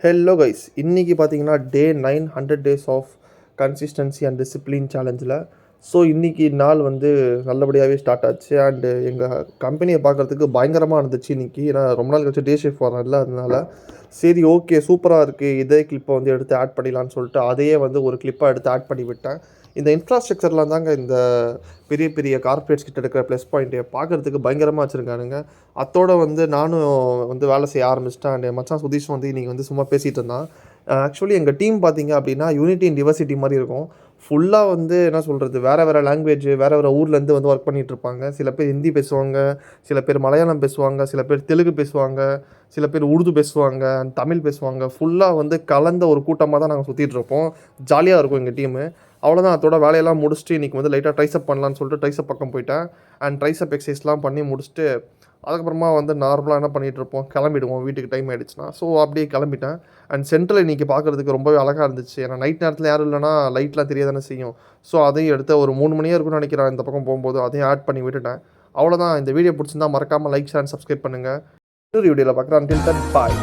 Hello guys, இன்றைக்கி பார்த்தீங்கன்னா day 9 100 days of consistency and discipline சேலஞ்சில். ஸோ இன்றைக்கி நாள் வந்து நல்லபடியாகவே ஸ்டார்ட் ஆச்சு. அண்டு எங்கள் கம்பெனியை பார்க்குறதுக்கு பயங்கரமாக இருந்துச்சு இன்றைக்கி. ஏன்னா ரொம்ப நாள் கழிச்சு டே ஷிஃப்ட் வரல, அதனால சரி ஓகே சூப்பராக இருக்குது, இதே கிளிப்பை வந்து எடுத்து ஆட் பண்ணிடலான்னு சொல்லிட்டு அதையே வந்து ஒரு கிளிப்பாக எடுத்து ஆட் பண்ணி விட்டேன். இந்த இன்ஃப்ராஸ்ட்ரக்சர்லாம் தாங்க இந்த பெரிய பெரிய கார்ப்பரேட்ஸ் கிட்ட இருக்கிற ப்ளஸ் பாயிண்ட்டை பார்க்குறதுக்கு பயங்கரமாக வச்சுருக்கானுங்க. அத்தோடு வந்து நானும் வந்து வேலை செய்ய ஆரம்பிச்சிட்டேன். அண்ட் மச்சான் சுதீஷ் வந்து இன்றைக்கி வந்து சும்மா பேசிகிட்டு இருந்தான். ஆக்சுவலி எங்கள் டீம் பார்த்திங்க அப்படின்னா யூனிட்டி இன் டிவர்சிட்டி மாதிரி இருக்கும். ஃபுல்லாக வந்து என்ன சொல்கிறது, வேறு வேறு லாங்குவேஜ், வேறு வேறு ஊர்லேருந்து வந்து ஒர்க் பண்ணிகிட்ருப்பாங்க. சில பேர் ஹிந்தி பேசுவாங்க, சில பேர் மலையாளம் பேசுவாங்க, சில பேர் தெலுங்கு பேசுவாங்க, சில பேர் உருது பேசுவாங்க, தமிழ் பேசுவாங்க. ஃபுல்லாக வந்து கலந்த ஒரு கூட்டமாக தான் நாங்கள் சுற்றிட்டுருப்போம். ஜாலியாக இருக்கும் எங்கள் டீமு. அவ்வளோதான், அதோட வேலையெல்லாம் முடிச்சுட்டு இன்றைக்கி வந்து லைட்டாக ட்ரைஸ்அப் பண்ணலான்னு சொல்லிட்டு ட்ரைஸ்அப் பக்கம் போயிட்டேன். அண்ட் ட்ரைஸ்அப் எக்ஸசைஸ்லாம் பண்ணி முடிச்சுட்டு அதுக்கப்புறமா வந்து நார்மலாக என்ன பண்ணிகிட்ருப்போம், கிளம்பிடுவோம் வீட்டுக்கு டைம் ஆகிடுச்சுன்னா. ஸோ அப்படியே கிளம்பிட்டேன். அண்ட் சென்ட்ரல் இன்றைக்கி பார்க்குறதுக்கு ரொம்பவே அழகாக இருந்துச்சு. ஏன்னா நைட் நேரத்தில் யாரும் இல்லைனா லைட்லாம் தெரிய தானே செய்யும். ஸோ அதையும் எடுத்து ஒரு 3 மணியாக இருக்குன்னு நினைக்கிறேன் இந்த பக்கம் போகும்போது, அதையும் ஆட் பண்ணி விட்டுட்டேன். அவ்வளோதான். இந்த வீடியோ பிடிச்சிருந்தா மறக்காமல் லைக், ஷேர் அண்ட் சப்ஸ்கிரைப் பண்ணுங்கள். இன்னொரு வீடியோவில் பார்க்குறேன். அன்டில் தென் பாய்.